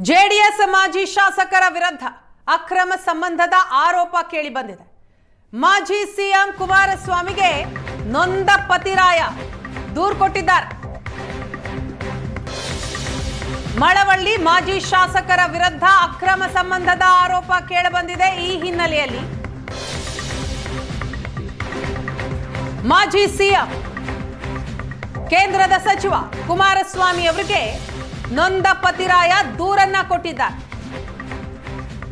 JDS ಮಾಜಿ ಶಾಸಕರ ವಿರುದ್ಧ ಅಕ್ರಮ ಸಂಬಂಧದ ಆರೋಪ ಕೇಳಿ ಬಂದಿದೆ. ಮಾಜಿ ಸಿಎಂ ಕುಮಾರಸ್ವಾಮಿಗೆ ನೊಂದ ಪತಿರಾಯ ದೂರು ಕೊಟ್ಟಿದ್ದಾರೆ. ಮಳವಳ್ಳಿ ಮಾಜಿ ಶಾಸಕರ ವಿರುದ್ಧ ಅಕ್ರಮ ಸಂಬಂಧದ ಆರೋಪ ಕೇಳಿಬಂದಿದೆ. ಈ ಹಿನ್ನೆಲೆಯಲ್ಲಿ ಮಾಜಿ ಸಿಎಂ ಕೇಂದ್ರದ ಸಚಿವ ಕುಮಾರಸ್ವಾಮಿ ಅವರಿಗೆ ನೊಂದ ಪತಿರಾಯ ದೂರನ್ನ ಕೊಟ್ಟಿದ್ದಾರೆ.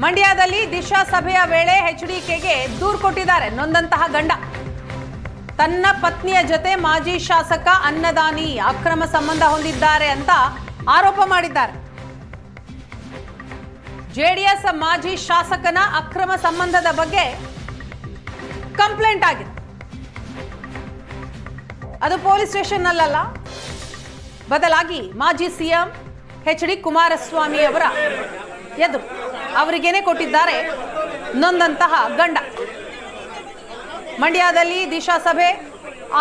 ಮಂಡ್ಯದಲ್ಲಿ ದಿಶಾ ಸಭೆಯ ವೇಳೆ ಎಚ್ಡಿಕೆಗೆ ದೂರು ಕೊಟ್ಟಿದ್ದಾರೆ. ನೊಂದಂತಹ ಗಂಡ ತನ್ನ ಪತ್ನಿಯ ಜೊತೆ ಮಾಜಿ ಶಾಸಕ ಅನ್ನದಾನಿ ಅಕ್ರಮ ಸಂಬಂಧ ಹೊಂದಿದ್ದಾರೆ ಅಂತ ಆರೋಪ ಮಾಡಿದ್ದಾರೆ. ಜೆಡಿಎಸ್ ಮಾಜಿ ಶಾಸಕನ ಅಕ್ರಮ ಸಂಬಂಧದ ಬಗ್ಗೆ ಕಂಪ್ಲೇಂಟ್ ಆಗಿದೆ. ಅದು ಪೊಲೀಸ್ ಸ್ಟೇಷನ್ ಅಲ್ಲ, ಬದಲಾಗಿ ಮಾಜಿ ಸಿಎಂ ಎಚ್.ಡಿ. ಕುಮಾರಸ್ವಾಮಿ ಅವರ ಎದುರು ಅವರಿಗೇನೆ ಕೊಟ್ಟಿದ್ದಾರೆ ನೊಂದಂತಹ ಗಂಡ. ಮಂಡ್ಯದಲ್ಲಿ ದಿಶಾ ಸಭೆ,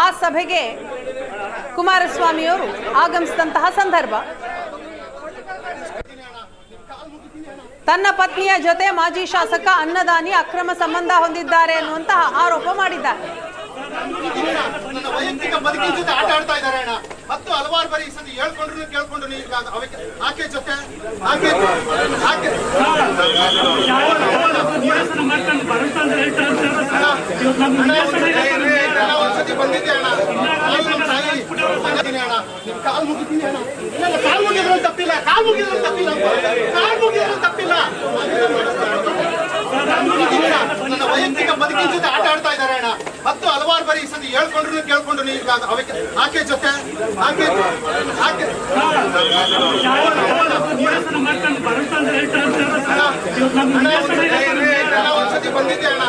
ಆ ಸಭೆಗೆ ಕುಮಾರಸ್ವಾಮಿ ಅವರು ಆಗಮಿಸಿದಂತಹ ಸಂದರ್ಭ ತನ್ನ ಪತ್ನಿಯ ಜೊತೆ ಮಾಜಿ ಶಾಸಕ ಅನ್ನದಾನಿ ಅಕ್ರಮ ಸಂಬಂಧ ಹೊಂದಿದ್ದಾರೆ ಅನ್ನುವಂತಹ ಆರೋಪ ಮಾಡಿದ್ದಾರೆ. ನನ್ನ ವೈಯಕ್ತಿಕ ಬದುಕಿನ ಜೊತೆ ಆಟ ಆಡ್ತಾ ಇದ್ದಾರೆ ಅಣ್ಣ. ಮತ್ತು ಹಲವಾರು ಬಾರಿ ಸತಿ ಹೇಳ್ಕೊಂಡ್ರು ಆಕೆ ಜೊತೆ ಒಂದ್ಸತಿ ಬಂದಿದ್ದೆ ಅಣ್ಣ. ನಿಮ್ ಕಾಲ್ ಮುಗಿತೀನಿ ಅಣ್ಣ. ಕಾಲ್ ಮುಗಿದ್ರಲ್ಲಿ ತಪ್ಪಿಲ್ಲ, ಕಾಲ್ ಮುಗಿದ್ರಲ್ಲಿ ತಪ್ಪಿಲ್ಲ, ಕಾಲ್ ಮುಗಿದ್ರಲ್ಲಿ ತಪ್ಪಿಲ್ಲ. ನನ್ನ ವೈಯಕ್ತಿಕ ಬದುಕಿನ ಜೊತೆ ಆಟ ಆಡ್ತಾ ಇದ್ದಾರೆ ಅಣ್ಣ. ಮತ್ತು ಹಲವಾರು ಬಾರಿ ಸತಿ ಹೇಳ್ಕೊಂಡ್ರು ಆಕೆ ಜೊತೆ ಒಂದ್ಸತಿ ಬಂದಿದ್ದೆ ಅಣ್ಣ.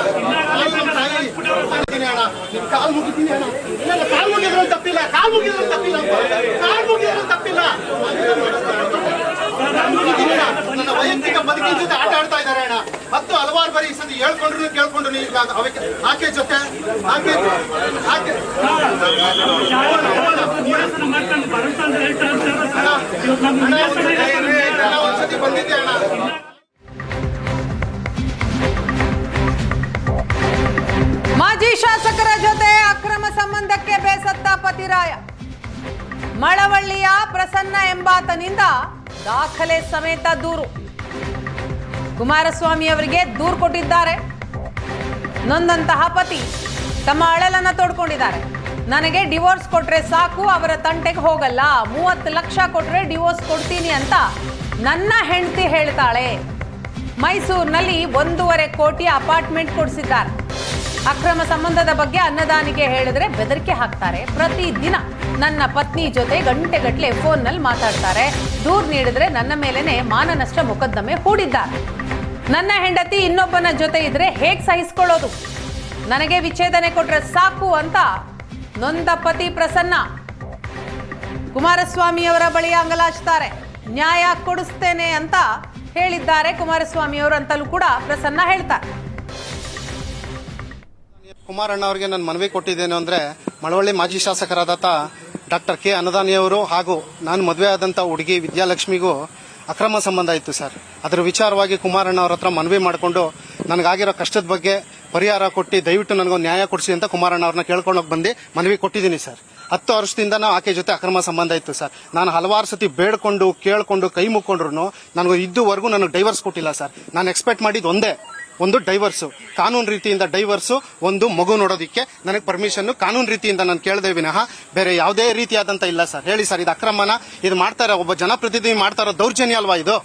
ಅಣ್ಣ ನಿಮ್ ಕಾಲ್ ಮುಗಿತೀನಿ ಅಣ್ಣ. ಕಾಲ್ ಮುಗಿದ್ರಲ್ಲಿ ತಪ್ಪಿಲ್ಲ, ಕಾಲ್ ಮುಗಿದ್ರಲ್ಲಿ ತಪ್ಪಿಲ್ಲ, ಕಾಲ್ ಮುಗಿದ್ರಲ್ಲಿ ತಪ್ಪಿಲ್ಲ. ನನ್ನ ವೈಯಕ್ತಿಕ ಬದುಕಿನ ಜೊತೆ ಆಟ ಆಡ್ತಾ ಇದ್ದಾರೆ ಅಣ್ಣ. ಮತ್ತು ಹಲವಾರು ಬಾರಿ ಸತಿ ಹೇಳ್ಕೊಂಡ್ರು ಆಕೆ ಜೊತೆ ಒಂದ್ಸತಿ ಬಂದಿದ್ದೆ ಅಣ್ಣ. ಮಾಜಿ ಶಾಸಕರ ಜೊತೆ ಅಕ್ರಮ ಸಂಬಂಧಕ್ಕೆ ಬೇಸತ್ತ ಪತಿರಾಯ. ಮಳವಳ್ಳಿಯ ಪ್ರಸನ್ನ ಎಂಬಾತನಿಂದ ದಾಖಲೆ ಸಮೇತ ದೂರು. ಕುಮಾರಸ್ವಾಮಿ ಅವರಿಗೆ ದೂರು ಕೊಟ್ಟಿದ್ದಾರೆ. ನೊಂದಂತಹ ಪತಿ ತಮ್ಮ ಅಳಲನ್ನ ತೋಡ್ಕೊಂಡಿದ್ದಾರೆ. ನನಗೆ ಡಿವೋರ್ಸ್ ಕೊಟ್ರೆ ಸಾಕು, ಅವರ ತಂಟೆಗೆ ಹೋಗಲ್ಲ, 30 ಲಕ್ಷ ಕೊಟ್ರೆ ಡಿವೋರ್ಸ್ ಕೊಡ್ತೀನಿ ಅಂತ ನನ್ನ ಹೆಂಡತಿ ಹೇಳ್ತಾಳೆ. ಮೈಸೂರಿನಲ್ಲಿ 1.5 ಕೋಟಿ ಅಪಾರ್ಟ್ಮೆಂಟ್ ಕೊಡಿಸಿದ್ದಾರೆ. ಅಕ್ರಮ ಸಂಬಂಧದ ಬಗ್ಗೆ ಅನ್ನದಾನಿಗೆ ಹೇಳಿದ್ರೆ ಬೆದರಿಕೆ ಹಾಕ್ತಾರೆ. ಪ್ರತಿದಿನ ನನ್ನ ಪತ್ನಿ ಜೊತೆ ಗಂಟೆಗಟ್ಟಲೆ ಫೋನ್ನಲ್ಲಿ ಮಾತಾಡ್ತಾರೆ. ದೂರು ನೀಡಿದ್ರೆ ನನ್ನ ಮೇಲೇನೆ ಮಾನನಷ್ಟ ಮೊಕದ್ದಮೆ ಹೂಡಿದ್ದಾರೆ. ನನ್ನ ಹೆಂಡತಿ ಇನ್ನೊಬ್ಬನ ಜೊತೆ ಇದ್ರೆ ಹೇಗ್ ಸಹಿಸ್ಕೊಳ್ಳೋದು? ನನಗೆ ವಿಚ್ಛೇದನೆ ಕೊಟ್ರೆ ಸಾಕು ಅಂತ ನೊಂದ ಪತಿ ಪ್ರಸನ್ನ ಕುಮಾರಸ್ವಾಮಿ ಅವರ ಬಳಿ ಅಂಗಲಾಚ್ತಾರೆ. ನ್ಯಾಯ ಕೊಡಿಸ್ತೇನೆ ಅಂತ ಹೇಳಿದ್ದಾರೆ ಕುಮಾರಸ್ವಾಮಿ ಅವರು ಅಂತಲೂ ಕೂಡ ಪ್ರಸನ್ನ ಹೇಳ್ತಾರೆ. ಕುಮಾರಣ್ಣ ಅವರಿಗೆ ನಾನು ಮನವಿ ಕೊಟ್ಟಿದ್ದೇನೆ ಅಂದ್ರೆ, ಮಳವಳ್ಳಿ ಮಾಜಿ ಶಾಸಕರಾದ ಡಾಕ್ಟರ್ ಕೆ ಅನ್ನದಾನಿ ಅವರು ಹಾಗೂ ನಾನು ಮದುವೆ ಆದಂತ ಹುಡುಗಿ ವಿದ್ಯಾಲಕ್ಷ್ಮಿಗೂ ಅಕ್ರಮ ಸಂಬಂಧ ಇತ್ತು ಸರ್. ಅದರ ವಿಚಾರವಾಗಿ ಕುಮಾರಣ್ಣ ಅವ್ರ ಹತ್ರ ಮನವಿ ಮಾಡಿಕೊಂಡು ನನಗಾಗಿರೋ ಕಷ್ಟದ ಬಗ್ಗೆ ಪರಿಹಾರ ಕೊಟ್ಟು ದಯವಿಟ್ಟು ನನಗೊಂದು ನ್ಯಾಯ ಕೊಡಿಸಿ ಅಂತ ಕುಮಾರಣ್ಣ ಅವ್ರನ್ನ ಕೇಳ್ಕೊಂಡೋಗಿ ಬಂದು ಮನವಿ ಕೊಟ್ಟಿದ್ದೀನಿ ಸರ್. 10 ವರ್ಷದಿಂದ ಆಕೆ ಜೊತೆ ಅಕ್ರಮ ಸಂಬಂಧ ಇತ್ತು ಸರ್. ನಾನು ಹಲವಾರು ಸತಿ ಬೇಡ್ಕೊಂಡು ಕೇಳ್ಕೊಂಡು ಕೈ ಮುಕ್ಕೊಂಡ್ರು ನನಗೂ ಇದುವರೆಗೂ ನನಗೆ ಡೈವರ್ಸ್ ಕೊಟ್ಟಿಲ್ಲ ಸರ್. ನಾನು ಎಕ್ಸ್ಪೆಕ್ಟ್ ಮಾಡಿದ್ದು ಒಂದು ಡೈವರ್ಸು, ಕಾನೂನು ರೀತಿಯಿಂದ ಡೈವರ್ಸು, ಒಂದು ಮಗು ನೋಡೋದಿಕ್ಕೆ ನನಗೆ ಪರ್ಮಿಷನ್ ಕಾನೂನು ರೀತಿಯಿಂದ ನಾನು ಕೇಳದೆ ವಿನಃ ಬೇರೆ ಯಾವುದೇ ರೀತಿಯಾದಂತ ಇಲ್ಲ ಸರ್. ಹೇಳಿ ಸರ್, ಇದು ಅಕ್ರಮನ? ಇದು ಮಾಡ್ತಾರೆ ಒಬ್ಬ ಜನಪ್ರತಿನಿಧಿ ಮಾಡ್ತಾರೋ ದೌರ್ಜನ್ಯ ಅಲ್ವಾ ಇದು?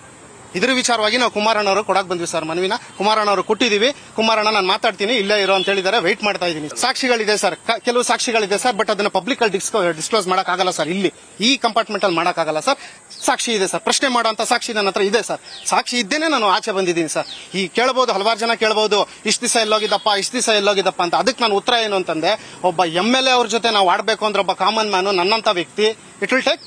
ಇದ್ರ ವಿಚಾರವಾಗಿ ನಾವು ಕುಮಾರಣ್ಣ ಅವರು ಕೊಡಕ್ ಬಂದ್ವಿ ಸರ್ ಮನವಿನ. ಕುಮಾರಣ್ಣ ಅವರು ಕೊಟ್ಟಿದೀವಿ. ಕುಮಾರಣ್ಣ ನಾನು ಮಾತಾಡ್ತೀನಿ, ಇಲ್ಲೇ ಇರೋ ಅಂತ ಹೇಳಿದಾರೆ, ವೆಯ್ಟ್ ಮಾಡ್ತಾ ಇದ್ದೀನಿ. ಸಾಕ್ಷಿಗಳಿದೆ ಸರ್, ಕೆಲವು ಸಾಕ್ಷಿಗಳಿದೆ ಸರ್, ಬಟ್ ಅದನ್ನ ಪಬ್ಲಿಕ್ ಅಲ್ಲಿ ಡಿಸ್ಕ್ಲೋಸ್ ಮಾಡಕ್ಕಾಗಲ್ಲ ಸರ್. ಇಲ್ಲಿ ಈ ಕಂಪಾರ್ಟ್ಮೆಂಟ್ ಅಲ್ಲಿ ಮಾಡಕ್ಕಾಗಲ್ಲ ಸರ್. ಸಾಕ್ಷಿ ಇದೆ ಸರ್, ಪ್ರಶ್ನೆ ಮಾಡುವಂತ ಸಾಕ್ಷಿ ನನ್ನ ಹತ್ರ ಇದೆ ಸರ್. ಸಾಕ್ಷಿ ಇದ್ದೇನೆ ನಾನು ಆಚೆ ಬಂದಿದ್ದೀನಿ ಸರ್. ಈ ಕೇಳಬಹುದು, ಹಲವಾರು ಜನ ಕೇಳಬಹುದು, ಇಷ್ಟು ದಿವಸ ಎಲ್ಲೋಗಿದ್ದಪ್ಪ ಅಂತ. ಅದಕ್ಕೆ ನಾನು ಉತ್ತರ ಏನು ಅಂತಂದೆ, ಒಬ್ಬ MLA ಅವ್ರ ಜೊತೆ ನಾವು ಆಡ್ಬೇಕು ಅಂದ್ರೆ ಒಬ್ಬ ಕಾಮನ್ ಮ್ಯಾನ್ ನನ್ನಂತ ವ್ಯಕ್ತಿ, ಇಟ್ ವಿಲ್ ಟೇಕ್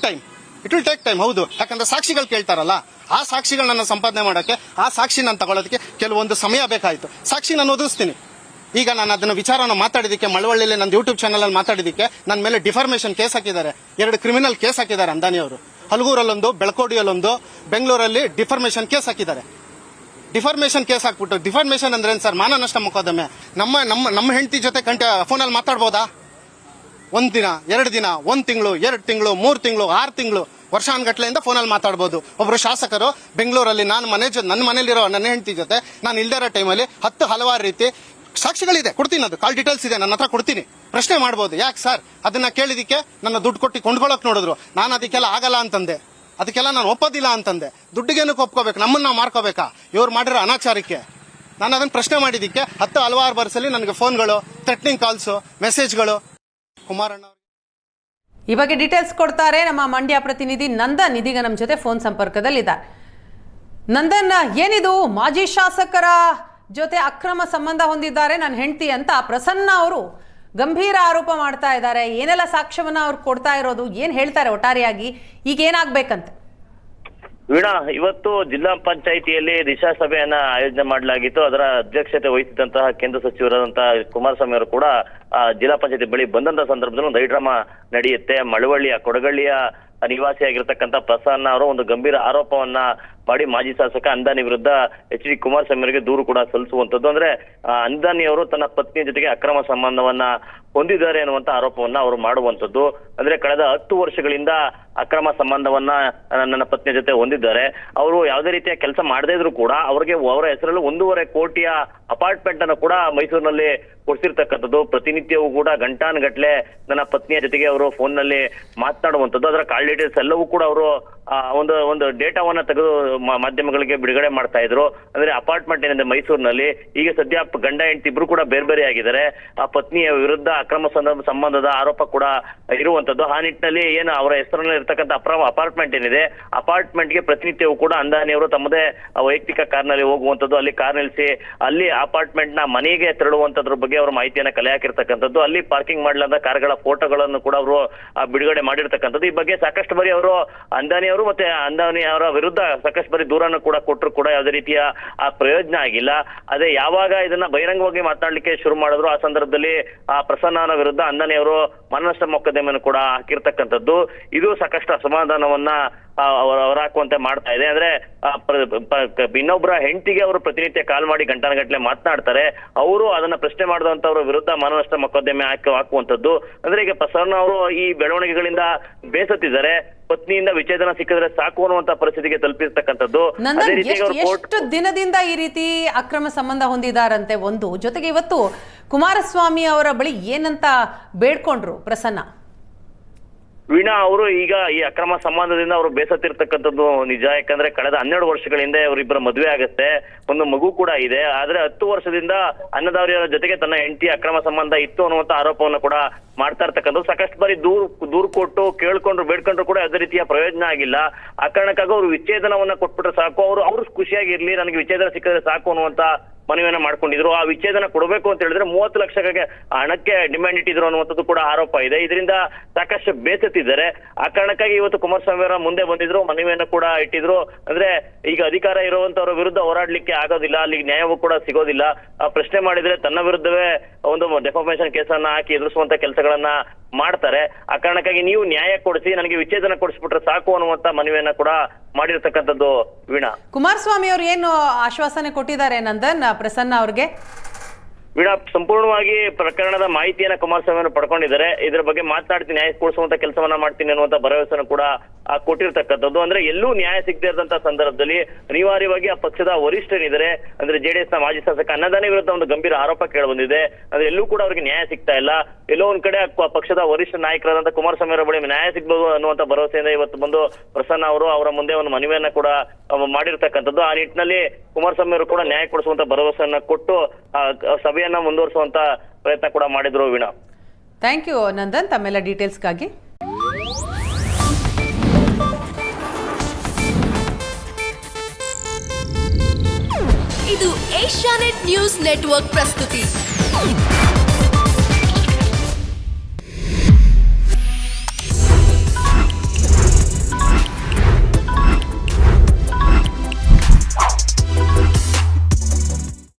ಟೈಮ್. ಹೌದು, ಯಾಕಂದ್ರೆ ಸಾಕ್ಷಿಗಳು ಕೇಳ್ತಾರಲ್ಲ, ಆ ಸಾಕ್ಷಿಗಳನ್ನ ಸಂಪಾದನೆ ಮಾಡಕ್ಕೆ, ಆ ಸಾಕ್ಷಿ ನಾನು ತಗೊಳ್ಳೋದಕ್ಕೆ ಕೆಲವೊಂದು ಸಮಯ ಬೇಕಾಯ್ತು. ಸಾಕ್ಷಿ ನಾನು ಒದಗಿಸ್ತೀನಿ. ಈಗ ನಾನು ಅದನ್ನ ವಿಚಾರನ ಮಾತಾಡಿದಕ್ಕೆ ಮಳವಳ್ಳಿಯಲ್ಲಿ ನನ್ನ ಯೂಟ್ಯೂಬ್ ಚಾನಲ್ ಅಲ್ಲಿ ಮಾತಾಡಿದಕ್ಕೆ ನನ್ನ ಮೇಲೆ ಡಿಫಾರ್ಮೇಷನ್ ಕೇಸ್ ಹಾಕಿದ್ದಾರೆ, 2 ಕ್ರಿಮಿನಲ್ ಕೇಸ್ ಹಾಕಿದ್ದಾರೆ ಅಂದಾನಿ ಅವರು. ಹಲಗೂರಲ್ಲೊಂದು, ಬೆಳಕೋಡಿಯಲ್ಲೊಂದು, ಬೆಂಗಳೂರಲ್ಲಿ ಡಿಫಾರ್ಮೇಷನ್ ಕೇಸ್ ಹಾಕಿದ್ದಾರೆ. ಡಿಫಾರ್ಮೇಷನ್ ಕೇಸ್ ಹಾಕ್ಬಿಟ್ಟು, ಡಿಫಾರ್ಮೇಷನ್ ಅಂದ್ರೆ ಏನ್ ಸರ್? ಮಾನ ನಷ್ಟ ಮೊಕದ್ದಮೆ. ನಮ್ಮ ಹೆಂಡತಿ ಜೊತೆ ಫೋನಲ್ಲಿ ಮಾತಾಡ್ಬೋದಾ? 1 ದಿನ, 2 ದಿನ, 1 ತಿಂಗಳು, 2 ತಿಂಗಳು, 3 ತಿಂಗಳು, 6 ತಿಂಗಳು, ವರ್ಷಾನ್ಗಟ್ಲೆಯಿಂದ ಫೋನಲ್ಲಿ ಮಾತಾಡ್ಬೋದು. ಒಬ್ರು ಶಾಸಕರು ಬೆಂಗಳೂರಲ್ಲಿ ನನ್ನ ಮನೇಲಿರೋ ನನ್ನ ಹೆಂಡತಿ ಜೊತೆ ನಾನು ಇಲ್ದೇ ಇರೋ ಟೈಮಲ್ಲಿ ಹಲವಾರು ರೀತಿ ಸಾಕ್ಷಿಗಳಿದೆ, ಕೊಡ್ತೀನಿ, ಅದು ಕಾಲ್ ಡೀಟೇಲ್ಸ್ ಇದೆ, ನನ್ನ ಹತ್ರ ಕೊಡ್ತೀನಿ, ಪ್ರಶ್ನೆ ಮಾಡ್ಬೋದು. ಯಾಕೆ ಸರ್ ಅದನ್ನ ಕೇಳಿದಕ್ಕೆ ನನ್ನ ದುಡ್ಡು ಕೊಟ್ಟು ಕೊಂಡ್ಕೊಳ್ಳೋಕೆ ನೋಡಿದ್ರು, ನಾನು ಅದಕ್ಕೆಲ್ಲ ಆಗಲ್ಲ ಅಂತಂದೆ, ಅದಕ್ಕೆಲ್ಲ ನಾನು ಒಪ್ಪೋದಿಲ್ಲ ಅಂತಂದೆ. ದುಡ್ಡಿಗೇನಕ್ಕೆ ಒಪ್ಕೋಬೇಕು? ನಮ್ಮನ್ನ ನಾವು ಮಾರ್ಕೋಬೇಕಾ ಇವ್ರು ಮಾಡಿರೋ ಅನಾಚಾರಕ್ಕೆ? ನಾನು ಅದನ್ನ ಪ್ರಶ್ನೆ ಮಾಡಿದ್ದಕ್ಕೆ ಹಲವಾರು ಬರ್ಸಲ್ಲಿ ನನಗೆ ಫೋನ್ಗಳು, ಥ್ರೆಟ್ನಿಂಗ್ ಕಾಲ್ಸ್, ಮೆಸೇಜ್ಗಳು. ಕುಮಾರಣ್ಣ ಈ ಬಗ್ಗೆ ಡೀಟೇಲ್ಸ್ ಕೊಡ್ತಾರೆ ನಮ್ಮ ಮಂಡ್ಯ ಪ್ರತಿನಿಧಿ ನಂದನ್, ಇದೀಗ ನಮ್ಮ ಜೊತೆ ಫೋನ್ ಸಂಪರ್ಕದಲ್ಲಿದ್ದಾರೆ. ನಂದನ್, ಏನಿದು ಮಾಜಿ ಶಾಸಕರ ಜೊತೆ ಅಕ್ರಮ ಸಂಬಂಧ ಹೊಂದಿದ್ದಾರೆ ನನ್ನ ಹೆಂಡತಿ ಅಂತ ಪ್ರಸನ್ನ ಅವರು ಗಂಭೀರ ಆರೋಪ ಮಾಡ್ತಾ ಇದ್ದಾರೆ. ಏನೆಲ್ಲ ಸಾಕ್ಷ್ಯವನ್ನ ಅವ್ರು ಕೊಡ್ತಾ ಇರೋದು, ಏನ್ ಹೇಳ್ತಾರೆ ಒಟ್ಟಾರೆಯಾಗಿ, ಈಗ ಏನಾಗ್ಬೇಕಂತೆ? ವೀಣಾ, ಇವತ್ತು ಜಿಲ್ಲಾ ಪಂಚಾಯಿತಿಯಲ್ಲಿ ದಿಶಾ ಸಭೆಯನ್ನ ಆಯೋಜನೆ ಮಾಡಲಾಗಿತ್ತು. ಅದರ ಅಧ್ಯಕ್ಷತೆ ವಹಿಸಿದಂತಹ ಕೇಂದ್ರ ಸಚಿವರಾದಂತಹ ಕುಮಾರಸ್ವಾಮಿ ಅವರು ಕೂಡ ಜಿಲ್ಲಾ ಪಂಚಾಯತಿ ಬಳಿ ಬಂದಂತಹ ಸಂದರ್ಭದಲ್ಲಿ ಒಂದು ಹೈಡ್ರಾಮಾ ನಡೆಯುತ್ತೆ. ಮಳವಳ್ಳಿಯ ಕೊಡಗಳ್ಳಿಯ ನಿವಾಸಿಯಾಗಿರ್ತಕ್ಕಂಥ ಪ್ರಸನ್ನ ಅವರು ಒಂದು ಗಂಭೀರ ಆರೋಪವನ್ನ ಮಾಡಿ ಮಾಜಿ ಶಾಸಕ ಅಂದಾನಿ ವಿರುದ್ಧ ಎಚ್.ಡಿ. ಕುಮಾರಸ್ವಾಮಿ ಅವರಿಗೆ ದೂರು ಕೂಡ ಸಲ್ಲಿಸುವಂತದ್ದು. ಅಂದ್ರೆ ಅಂದಾನಿ ಅವರು ತನ್ನ ಪತ್ನಿಯ ಜೊತೆಗೆ ಅಕ್ರಮ ಸಂಬಂಧವನ್ನ ಹೊಂದಿದ್ದಾರೆ ಅನ್ನುವಂತ ಆರೋಪವನ್ನ ಅವರು ಮಾಡುವಂತದ್ದು. ಅಂದ್ರೆ ಕಳೆದ 10 ವರ್ಷಗಳಿಂದ ಅಕ್ರಮ ಸಂಬಂಧವನ್ನ ನನ್ನ ಪತ್ನಿಯ ಜೊತೆ ಹೊಂದಿದ್ದಾರೆ. ಅವರು ಯಾವುದೇ ರೀತಿಯ ಕೆಲಸ ಮಾಡದೇ ಇದ್ರು ಕೂಡ ಅವರ ಹೆಸರಲ್ಲಿ 1.5 ಕೋಟಿಯ ಅಪಾರ್ಟ್ಮೆಂಟ್ ಅನ್ನು ಕೂಡ ಮೈಸೂರಿನಲ್ಲಿ ಕೊಡ್ಸಿರ್ತಕ್ಕಂಥದ್ದು. ಪ್ರತಿನಿತ್ಯವೂ ಕೂಡ ಗಂಟಾನುಗಟ್ಲೆ ನನ್ನ ಪತ್ನಿಯ ಜೊತೆಗೆ ಅವರು ಫೋನ್ ನಲ್ಲಿ ಮಾತನಾಡುವಂಥದ್ದು. ಅದರ ಕಾಲ್ ಡೀಟೇಲ್ಸ್ ಎಲ್ಲವೂ ಕೂಡ ಅವರು ಒಂದು ಡೇಟಾವನ್ನ ತೆಗೆದು ಮಾಧ್ಯಮಗಳಿಗೆ ಬಿಡುಗಡೆ ಮಾಡ್ತಾ ಇದ್ರು. ಅಂದ್ರೆ ಅಪಾರ್ಟ್ಮೆಂಟ್ ಏನಿದೆ ಮೈಸೂರಿನಲ್ಲಿ, ಈಗ ಸದ್ಯ ಗಂಡ ಹೆಂಡತಿ ಇಬ್ರು ಕೂಡ ಬೇರೆ ಆಗಿದ್ದಾರೆ. ಆ ಪತ್ನಿಯ ವಿರುದ್ಧ ಅಕ್ರಮ ಸಂಬಂಧದ ಆರೋಪ ಕೂಡ ಇರುವಂತದ್ದು. ಆ ನಿಟ್ಟಿನಲ್ಲಿ ಏನು ಅವರ ಹೆಸರಿನಲ್ಲಿ ಇರ್ತಕ್ಕಂಥ ಅಪಾರ್ಟ್ಮೆಂಟ್ ಏನಿದೆ, ಅಪಾರ್ಟ್ಮೆಂಟ್ ಗೆ ಪ್ರತಿನಿತ್ಯವೂ ಕೂಡ ಅಂದಾನಿ ಅವರು ತಮ್ಮದೇ ವೈಯಕ್ತಿಕ ಕಾರ್ನಲ್ಲಿ ಹೋಗುವಂತದ್ದು, ಅಲ್ಲಿ ಕಾರ್ ನಿಲ್ಲಿಸಿ ಅಲ್ಲಿ ಅಪಾರ್ಟ್ಮೆಂಟ್ ನ ಮನೆಗೆ ತೆರಳುವಂತದ್ರ ಬಗ್ಗೆ ಅವರು ಮಾಹಿತಿಯನ್ನ ಕಲೆ ಹಾಕಿರ್ತಕ್ಕಂಥದ್ದು. ಅಲ್ಲಿ ಪಾರ್ಕಿಂಗ್ ಮಾಡಲಾದ ಕಾರ್ಗಳ ಫೋಟೋಗಳನ್ನು ಕೂಡ ಅವರು ಬಿಡುಗಡೆ ಮಾಡಿರ್ತಕ್ಕಂಥದ್ದು. ಈ ಬಗ್ಗೆ ಸಾಕಷ್ಟು ಬಾರಿ ಅವರು ಅಂದಾನಿ ಅವರು ಮತ್ತೆ ಅಂದಾನಿ ಅವರ ವಿರುದ್ಧ ಸಾಕಷ್ಟು ಬಾರಿ ದೂರನ್ನು ಕೂಡ ಕೊಟ್ಟರು ಕೂಡ ಯಾವುದೇ ರೀತಿಯ ಪ್ರಯೋಜನ ಆಗಿಲ್ಲ. ಅದೇ ಯಾವಾಗ ಇದನ್ನ ಬಹಿರಂಗವಾಗಿ ಮಾತನಾಡ್ಲಿಕ್ಕೆ ಶುರು ಮಾಡಿದ್ರು, ಆ ಸಂದರ್ಭದಲ್ಲಿ ಪ್ರಸನ್ನ ವಿರುದ್ಧ ಅಂದಾನಿ ಅವರು ಮಾನನಷ್ಟ ಮೊಕದ್ದಮೆಯನ್ನು ಕೂಡ ಹಾಕಿರ್ತಕ್ಕಂಥದ್ದು. ಇದು ಸಾಕಷ್ಟು ಅಸಮಾಧಾನವನ್ನ ಹೊರಹಾಕುವಂತೆ ಮಾಡ್ತಾ ಇದೆ. ಅಂದ್ರೆ ಇನ್ನೊಬ್ಬರ ಹೆಂಡತಿಗೆ ಅವರು ಪ್ರತಿನಿತ್ಯ ಕಾಲ್ ಮಾಡಿ ಗಂಟಾನುಗಟ್ಲೆ ಮಾತನಾಡ್ತಾರೆ. ಅವರು ಅದನ್ನ ಪ್ರಶ್ನೆ ಮಾಡಿದಂತವ್ರ ವಿರುದ್ಧ ಮಾನನಷ್ಟ ಮೊಕದ್ದಮೆ ಹಾಕುವಂತದ್ದು. ಅಂದ್ರೆ ಈಗ ಪ್ರಸನ್ನ ಅವರು ಈ ಬೆಳವಣಿಗೆಗಳಿಂದ ಬೇಸತ್ತಿದ್ದಾರೆ. ಪತ್ನಿಯಿಂದ ವಿಚ್ಛೇದನ ಸಿಕ್ಕಿದ್ರೆ ಸಾಕು ಅನ್ನುವಂತ ಪರಿಸ್ಥಿತಿಗೆ ತಲುಪಿರ್ತಕ್ಕಂಥದ್ದು. ಎಷ್ಟು ದಿನದಿಂದ ಈ ರೀತಿ ಅಕ್ರಮ ಸಂಬಂಧ ಹೊಂದಿದಾರಂತೆ ಒಂದು, ಜೊತೆಗೆ ಇವತ್ತು ಕುಮಾರಸ್ವಾಮಿ ಅವರ ಬಳಿ ಏನಂತ ಬೇಡ್ಕೊಂಡ್ರು ಪ್ರಸನ್ನ? ವೀಣಾ, ಅವರು ಈಗ ಈ ಅಕ್ರಮ ಸಂಬಂಧದಿಂದ ಅವರು ಬೇಸತ್ತಿರ್ತಕ್ಕಂಥದ್ದು ನಿಜ. ಯಾಕಂದ್ರೆ ಕಳೆದ 12 ವರ್ಷಗಳ ಹಿಂದೆ ಅವರಿಬ್ಬರ ಮದುವೆ ಆಗುತ್ತೆ, ಒಂದು ಮಗು ಕೂಡ ಇದೆ. ಆದ್ರೆ 10 ವರ್ಷದಿಂದ ಅನ್ನದಾರಿಯವರ ಜೊತೆಗೆ ತನ್ನ ಹೆಂಡತಿ ಅಕ್ರಮ ಸಂಬಂಧ ಇತ್ತು ಅನ್ನುವಂತ ಆರೋಪವನ್ನು ಕೂಡ ಮಾಡ್ತಾ ಇರ್ತಕ್ಕಂಥದ್ದು. ಸಾಕಷ್ಟು ಬಾರಿ ದೂರು ಕೊಟ್ಟು ಕೇಳ್ಕೊಂಡ್ರು ಬೇಡ್ಕೊಂಡ್ರು ಕೂಡ ಯಾವುದೇ ರೀತಿಯ ಪ್ರಯೋಜನ ಆಗಿಲ್ಲ. ಆ ಕಾರಣಕ್ಕಾಗಿ ಅವರು ವಿಚ್ಛೇದನವನ್ನ ಕೊಟ್ಬಿಟ್ರೆ ಸಾಕು, ಅವರು ಖುಷಿಯಾಗಿರ್ಲಿ, ನನಗೆ ವಿಚ್ಛೇದನ ಸಿಕ್ಕಿದ್ರೆ ಸಾಕು ಅನ್ನುವಂತ ಮನವಿಯನ್ನ ಮಾಡ್ಕೊಂಡಿದ್ರು. ಆ ವಿಚ್ಛೇದನ ಕೊಡಬೇಕು ಅಂತ ಹೇಳಿದ್ರೆ 30 ಲಕ್ಷಕ್ಕೆ ಹಣಕ್ಕೆ ಡಿಮ್ಯಾಂಡ್ ಇಟ್ಟಿದ್ರು ಅನ್ನುವಂಥದ್ದು ಕೂಡ ಆರೋಪ ಇದೆ. ಇದರಿಂದ ಸಾಕಷ್ಟು ಬೇಸತ್ತಿದ್ದಾರೆ. ಆ ಕಾರಣಕ್ಕಾಗಿ ಇವತ್ತು ಕುಮಾರಸ್ವಾಮಿ ಅವರ ಮುಂದೆ ಬಂದಿದ್ರು, ಮನವಿಯನ್ನ ಕೂಡ ಇಟ್ಟಿದ್ರು. ಅಂದ್ರೆ ಈಗ ಅಧಿಕಾರ ಇರುವಂತವರ ವಿರುದ್ಧ ಹೋರಾಡ್ಲಿಕ್ಕೆ ಆಗೋದಿಲ್ಲ, ಅಲ್ಲಿ ನ್ಯಾಯವೂ ಕೂಡ ಸಿಗೋದಿಲ್ಲ. ಪ್ರಶ್ನೆ ಮಾಡಿದ್ರೆ ತನ್ನ ವಿರುದ್ಧವೇ ಒಂದು ಡೆಫಾಮೇಷನ್ ಕೇಸನ್ನ ಹಾಕಿ ಎದುರಿಸುವಂತ ಕೆಲಸಗಳನ್ನ ಮಾಡ್ತಾರೆ. ಆ ಕಾರಣಕ್ಕಾಗಿ ನೀವು ನ್ಯಾಯ ಕೊಡಿಸಿ, ನನಗೆ ವಿಚ್ಛೇದನ ಕೊಡಿಸ್ಬಿಟ್ರೆ ಸಾಕು ಅನ್ನುವಂತ ಮನವಿಯನ್ನ ಕೂಡ ಮಾಡಿರ್ತಕ್ಕಂಥದ್ದು. ವೀಣಾ, ಕುಮಾರಸ್ವಾಮಿ ಅವರು ಏನು ಆಶ್ವಾಸನೆ ಕೊಟ್ಟಿದ್ದಾರೆ ನಂದನ್ ಪ್ರಸನ್ನ ಅವ್ರಿಗೆ? ವೀಣಾ, ಸಂಪೂರ್ಣವಾಗಿ ಪ್ರಕರಣದ ಮಾಹಿತಿಯನ್ನ ಕುಮಾರಸ್ವಾಮಿ ಪಡ್ಕೊಂಡಿದ್ದಾರೆ. ಇದ್ರ ಬಗ್ಗೆ ಮಾತನಾಡ್ತೀನಿ, ನ್ಯಾಯ ಕೊಡಿಸುವಂತ ಕೆಲಸವನ್ನ ಮಾಡ್ತೀನಿ ಅನ್ನುವಂತ ಭರವಸೆಯನ್ನು ಕೂಡ ಕೊಟ್ಟಿರ್ತಕ್ಕಂಥದ್ದು. ಅಂದ್ರೆ ಎಲ್ಲೂ ನ್ಯಾಯ ಸಿಗದೇ ಇರದಂತ ಸಂದರ್ಭದಲ್ಲಿ ಅನಿವಾರ್ಯವಾಗಿ ಆ ಪಕ್ಷದ ವರಿಷ್ಠರಿದ್ದಾರೆ, ಅಂದ್ರೆ ಜೆಡಿಎಸ್ ನ ಮಾಜಿ ಶಾಸಕ ಅನ್ನದಾನಿ ವಿರುದ್ಧ ಒಂದು ಗಂಭೀರ ಆರೋಪ ಕೇಳಿ ಬಂದಿದೆ. ಅಂದ್ರೆ ಎಲ್ಲೂ ಕೂಡ ಅವ್ರಿಗೆ ನ್ಯಾಯ ಸಿಗ್ತಾ ಇಲ್ಲ. ಎಲ್ಲೋ ಒಂದ್ ಕಡೆ ಪಕ್ಷದ ವರಿಷ್ಠ ನಾಯಕರಾದಂತ ಕುಮಾರಸ್ವಾಮಿ ಅವರ ಬಳಿ ನ್ಯಾಯ ಸಿಗ್ಬೋದು ಅನ್ನುವಂತ ಭರವಸೆಯಿಂದ ಇವತ್ತು ಬಂದು ಪ್ರಸನ್ನ ಅವರು ಅವರ ಮುಂದೆ ಒಂದು ಮನವಿಯನ್ನ ಕೂಡ ಮಾಡಿರ್ತಕ್ಕಂಥದ್ದು. ಆ ನಿಟ್ಟಿನಲ್ಲಿ ಕುಮಾರಸ್ವಾಮಿ ಅವರು ಕೂಡ ನ್ಯಾಯ ಕೊಡಿಸುವಂತ ಭರವಸೆಯನ್ನ ಕೊಟ್ಟು ಸಭೆಯನ್ನ ಮುಂದುವರಿಸುವಂತ ಪ್ರಯತ್ನ ಕೂಡ ಮಾಡಿದ್ರು. ವೀಣಾ, ಥ್ಯಾಂಕ್ ಯು ನಂದನ್ ತಮ್ಮೆಲ್ಲ ಡೀಟೇಲ್ಸ್ಗಾಗಿ. ಇದು ಏಷ್ಯಾನೆಟ್ ನ್ಯೂಸ್ ನೆಟ್ವರ್ಕ್ ಪ್ರಸ್ತುತಿ.